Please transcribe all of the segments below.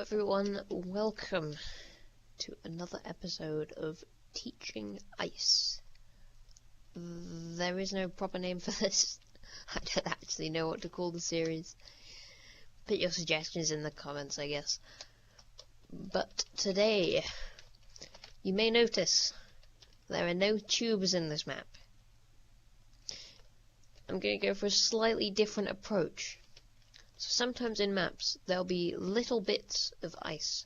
everyone, welcome to another episode of Teaching Ice. There is no proper name for this. I don't actually know what to call the series. Put your suggestions in the comments, I guess. But today, you may notice there are no tubes in this map. I'm going to go for a slightly different approach. So sometimes in maps, there'll be little bits of ice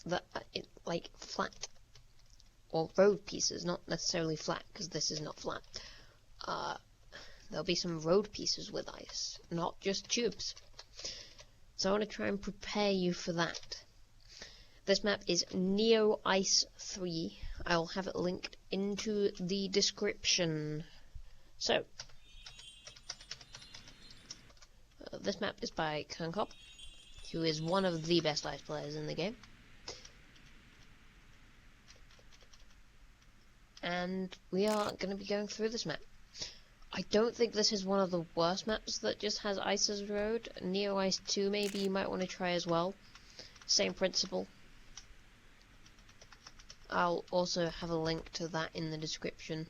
that are like flat, or road pieces, not necessarily flat, because this is not flat. There'll be some road pieces with ice, not just tubes. So I want to try and prepare you for that. This map is Neoice 3. I'll have it linked into the description. So, this map is by Kernkob, who is one of the best ice players in the game. And we are going to be going through this map. I don't think this is one of the worst maps that just has ice as road. Neoice 2 maybe you might want to try as well. Same principle. I'll also have a link to that in the description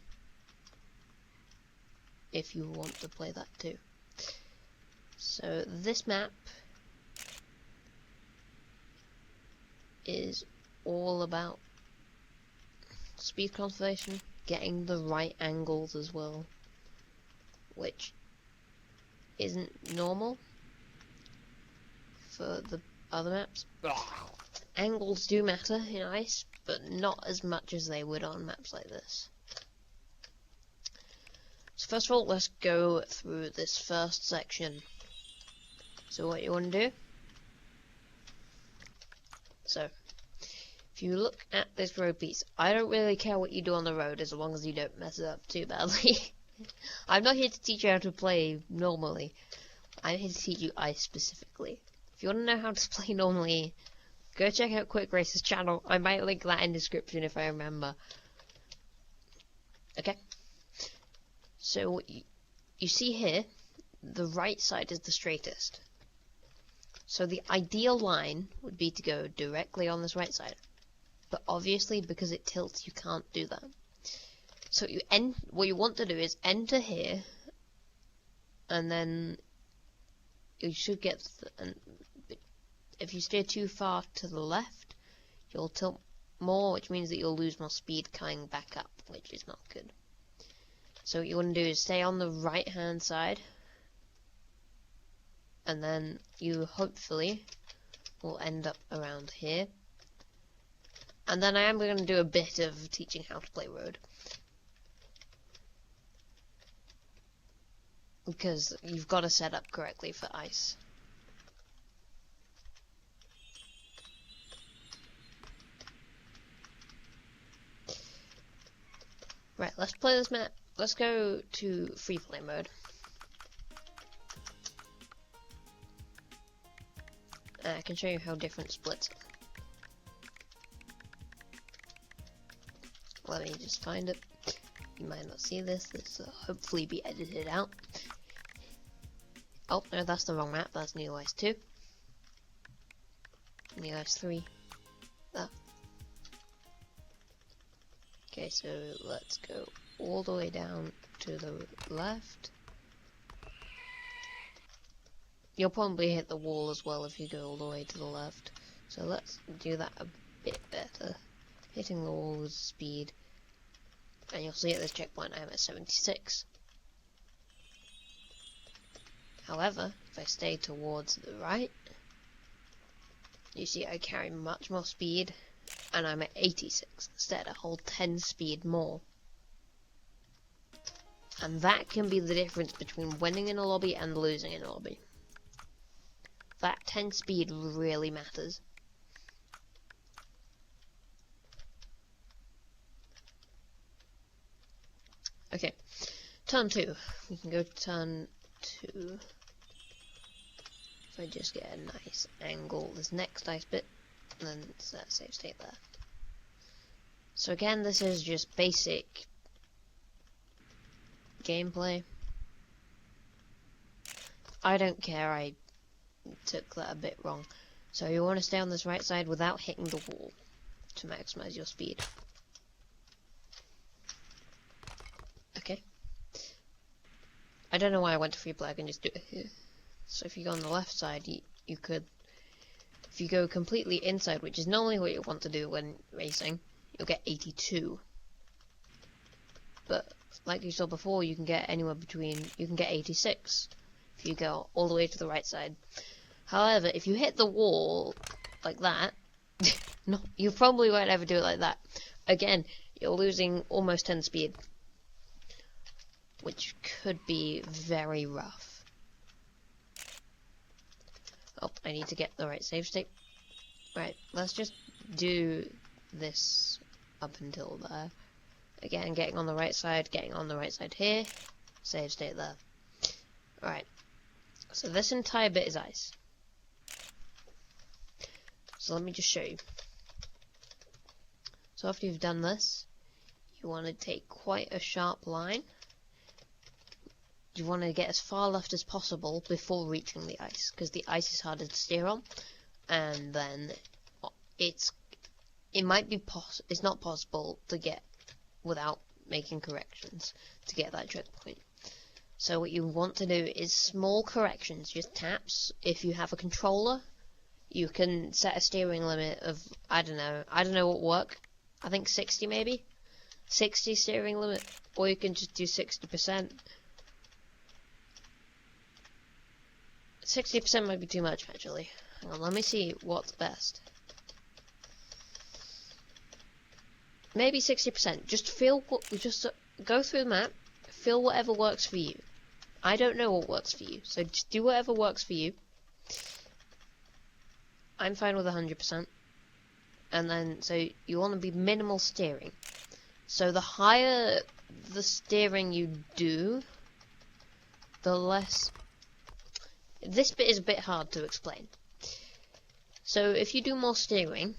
if you want to play that too. So this map is all about speed conservation, getting the right angles as well, which isn't normal for the other maps. Angles do matter in ice, but not as much as they would on maps like this. So first of all, let's go through this first section. So what you want to do, so if you look at this road piece, I don't really care what you do on the road as long as you don't mess it up too badly. I'm not here to teach you how to play normally. I'm here to teach you ice specifically. If you want to know how to play normally, go check out Quick Race's channel. I might link that in the description if I remember. Okay? So what you see here, the right side is the straightest. So the ideal line would be to go directly on this right side. But obviously, because it tilts, you can't do that. So what you want to do is enter here, and then you should get, if you stay too far to the left, you'll tilt more, which means that you'll lose more speed coming back up, which is not good. So what you want to do is stay on the right hand side, and then you hopefully will end up around here. And then I am going to do a bit of teaching how to play road, because you've got to set up correctly for ice. Right, let's play this map. Let's go to free play mode. I can show you how different splits. Let me just find it. You might not see this. This will hopefully be edited out. Oh, no, that's the wrong map. That's Neoice 2. Neoice 3. That. Okay, so let's go all the way down to the left. You'll probably hit the wall as well if you go all the way to the left. So let's do that a bit better. Hitting the wall with speed. And you'll see at this checkpoint I'm at 76. However, if I stay towards the right, you see I carry much more speed, and I'm at 86 instead, a whole 10 speed more. And that can be the difference between winning in a lobby and losing in a lobby. That 10 speed really matters. Okay, turn 2. We can go to turn 2. If I just get a nice angle, this next ice bit, and then it's that safe state there. So again, this is just basic gameplay. I don't care, I took that a bit wrong. So you want to stay on this right side without hitting the wall to maximize your speed. Okay. I don't know why I went to free play, I can just do it here. So if you go on the left side, you could, if you go completely inside, which is normally what you want to do when racing, you'll get 82. But like you saw before, you can get anywhere between, you can get 86 if you go all the way to the right side. However, if you hit the wall like that, no, you probably won't ever do it like that. Again, you're losing almost 10 speed, which could be very rough. Oh, I need to get the right save state. Right, let's just do this up until there. Again, getting on the right side here, save state there. Alright, so this entire bit is ice. So let me just show you. So after you've done this, you want to take quite a sharp line. You want to get as far left as possible before reaching the ice, because the ice is harder to steer on, and then it's not possible to get without making corrections to get that checkpoint. So what you want to do is small corrections, just taps. If you have a controller, you can set a steering limit of, I don't know what work, I think 60 maybe? 60 steering limit, or you can just do 60%. 60% might be too much actually. Hang on, let me see what's best. Maybe 60%. Just go through the map, feel whatever works for you. I don't know what works for you, so just do whatever works for you. I'm fine with 100%. And then, so you want to be minimal steering. So the higher the steering you do, the less... This bit is a bit hard to explain. So if you do more steering,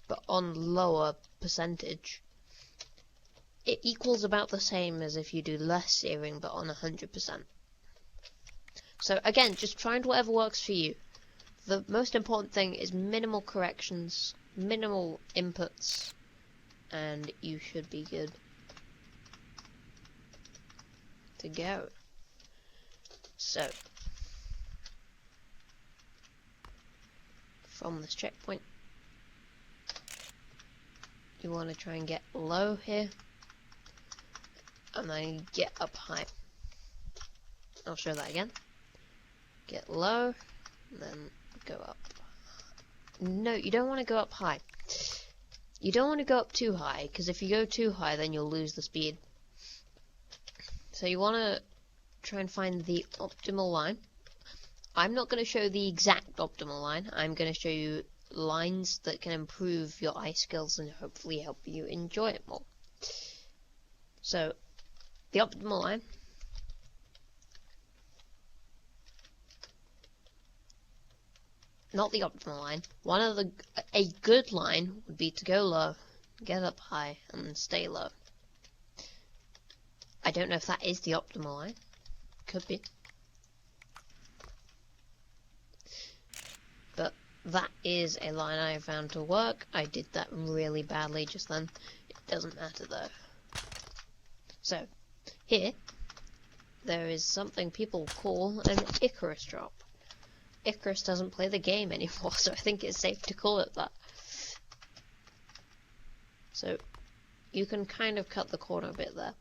but on lower percentage, it equals about the same as if you do less steering but on 100%. So again, just find whatever works for you. The most important thing is minimal corrections, minimal inputs, and you should be good to go. So, from this checkpoint, you want to try and get low here, and then get up high. I'll show that again. Get low, and then go up. No, you don't want to go up high. You don't want to go up too high, because if you go too high, then you'll lose the speed. So you want to try and find the optimal line. I'm not going to show the exact optimal line. I'm going to show you lines that can improve your ice skills and hopefully help you enjoy it more. So, the optimal line. Not the optimal line. A good line would be to go low, get up high, and then stay low. I don't know if that is the optimal line. Could be. But that is a line I found to work. I did that really badly just then. It doesn't matter though. So, here, there is something people call an Icarus drop. Icarus doesn't play the game anymore, so I think it's safe to call it that. So, you can kind of cut the corner a bit there.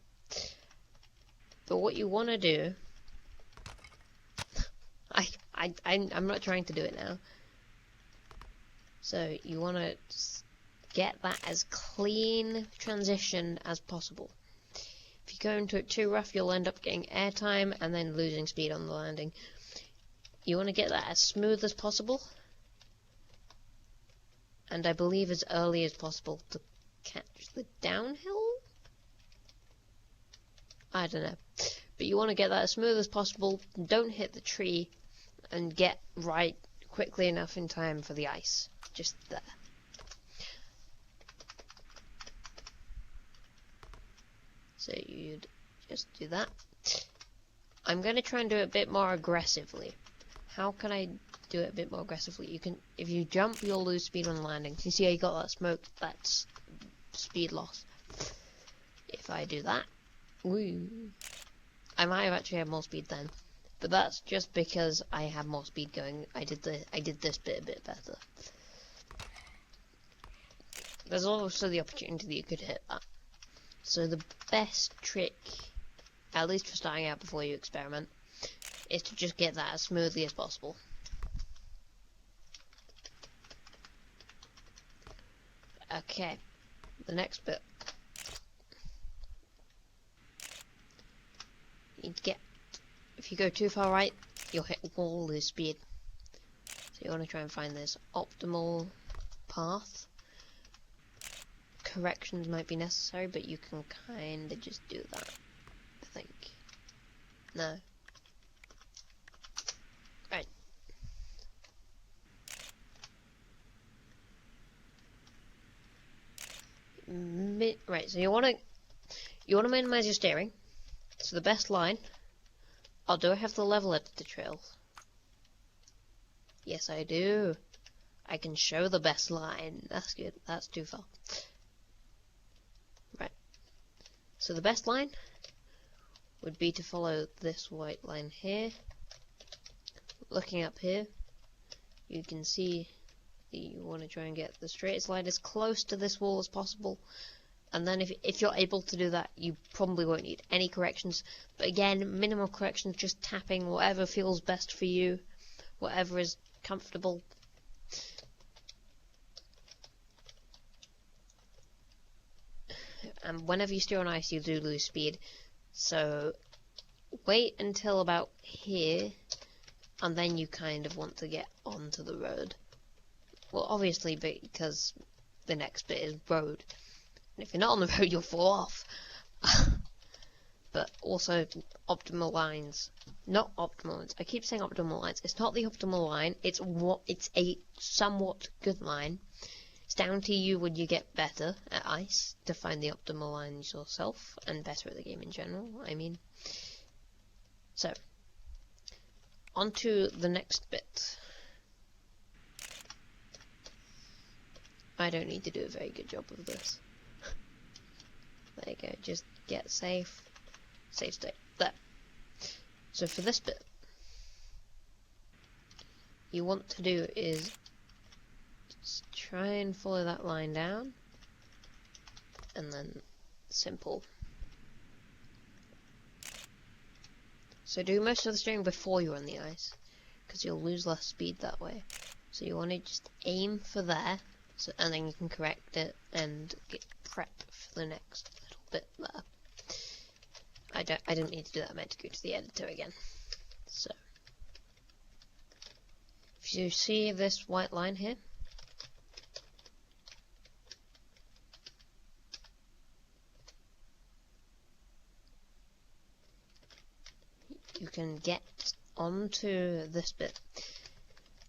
But what you want to do... I'm not trying to do it now. So you want to get that as clean transition as possible. If you go into it too rough, you'll end up getting airtime and then losing speed on the landing. You want to get that as smooth as possible, and I believe as early as possible to catch the downhill? I don't know. But you want to get that as smooth as possible, don't hit the tree, and get right quickly enough in time for the ice. Just there. So you'd just do that. I'm going to try and do it a bit more aggressively. how can I do it a bit more aggressively? You can, if you jump, you'll lose speed on landing. You see how you got that smoke? That's speed loss. If I do that, woo, I might have actually had more speed then, but that's just because I had more speed going. I did this bit a bit better. There's also the opportunity that you could hit that. So the best trick, at least for starting out before you experiment, is to just get that as smoothly as possible. Okay, the next bit. You need to get, if you go too far right, you'll hit wall, lose speed. So you want to try and find this optimal path. Corrections might be necessary, but you can kind of just do that, I think. No. Right. Right, so you want to minimize your steering. So the best line. Oh, do I have the level editor trail? Yes, I do. I can show the best line. That's good. That's too far. Right. So the best line would be to follow this white line here. Looking up here, you can see that you want to try and get the straightest line as close to this wall as possible. And then if you're able to do that, you probably won't need any corrections. But again, minimal corrections, just tapping whatever feels best for you, whatever is comfortable. And whenever you steer on ice, you do lose speed. So wait until about here, and then you kind of want to get onto the road. Well, obviously, because the next bit is road. And if you're not on the road, you'll fall off. But also optimal lines. Not optimal lines. I keep saying optimal lines. It's not the optimal line. It's a somewhat good line. It's down to you when you get better at ice to find the optimal lines yourself, and better at the game in general, I mean. So, on to the next bit. I don't need to do a very good job of this. There you go, just get safe. Safe state. There. So for this bit, you want to do is just try and follow that line down, and then simple. So do most of the steering before you're on the ice, because you'll lose less speed that way. So you want to just aim for there, so, and then you can correct it and get prep for the next little bit there. I didn't need to do that. I meant to go to the editor again. So if you see this white line here, you can get onto this bit.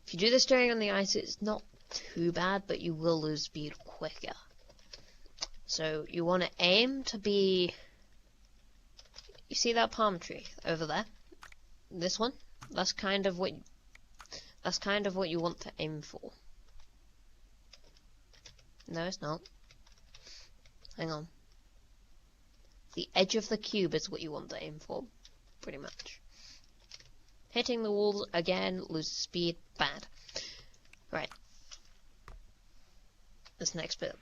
If you do the steering on the ice, it's not too bad, but you will lose speed quicker. So you want to aim to be, you see that palm tree over there? This one? That's kind of what you want to aim for. No, it's not. Hang on. The edge of the cube is what you want to aim for, pretty much. Hitting the walls again, lose speed, bad. Right. This next bit.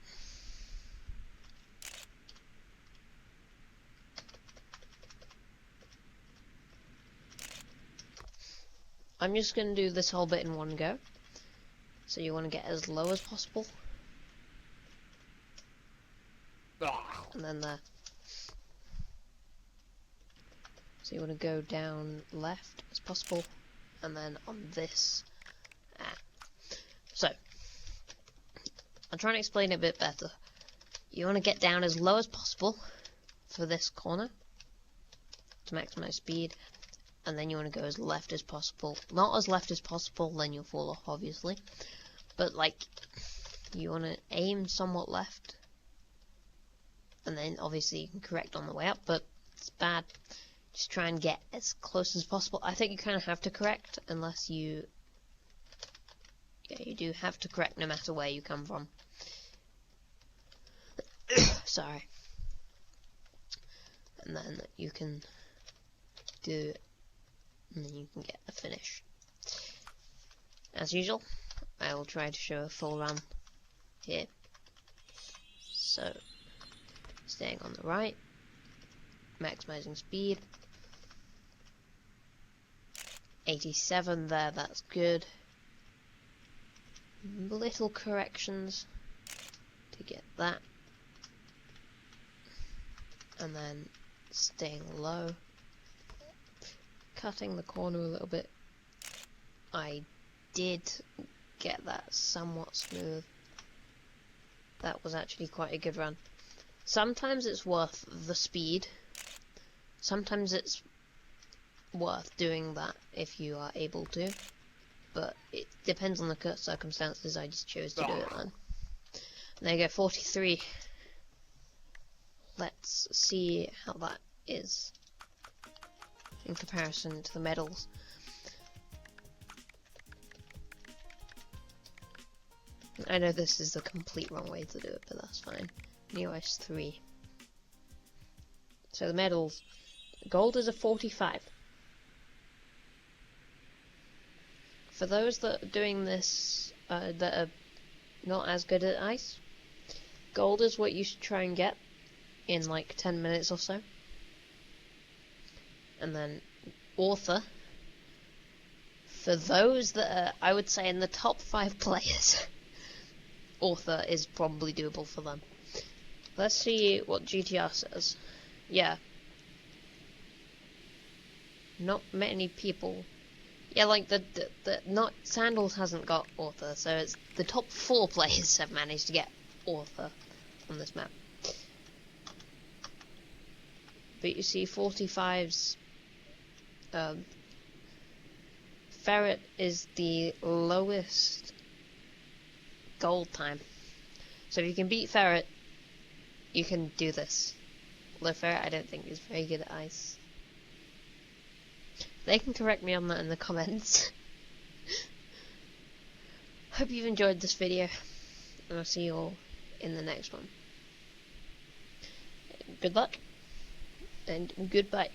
I'm just going to do this whole bit in one go. So you want to get as low as possible. And then there. So you want to go down left as possible. And then on this. So, I'm trying to explain it a bit better. You want to get down as low as possible for this corner to maximize speed. And then you want to go as left as possible. Not as left as possible, then you'll fall off, obviously. But, like, you want to aim somewhat left. And then, obviously, you can correct on the way up, but it's bad. Just try and get as close as possible. I think you kind of have to correct unless you... Yeah, you do have to correct no matter where you come from. Sorry. And then you can do... And then you can get a finish. As usual, I will try to show a full run here. So, staying on the right, maximizing speed. 87 there, that's good. Little corrections to get that. And then staying low. Cutting the corner a little bit. I did get that somewhat smooth. That was actually quite a good run. Sometimes it's worth the speed. Sometimes it's worth doing that if you are able to. But it depends on the circumstances. I just chose to do it then. And there you go, 43. Let's see how that is in comparison to the medals. I know this is the complete wrong way to do it, but that's fine. Neoice 3. So the medals. Gold is a 45. For those that are doing this, that are not as good at ice, gold is what you should try and get in like 10 minutes or so. And then author, for those that are, I would say, in the top 5 players, author is probably doable for them. Let's see what GTR says. Yeah. Not many people. Yeah, like the not Sandals hasn't got author, so it's the top 4 players have managed to get author on this map. But you see 45's Ferret is the lowest gold time. So if you can beat Ferret, you can do this. Although Ferret I don't think is very good at ice. They can correct me on that in the comments. Hope you've enjoyed this video, and I'll see you all in the next one. Good luck, and goodbye.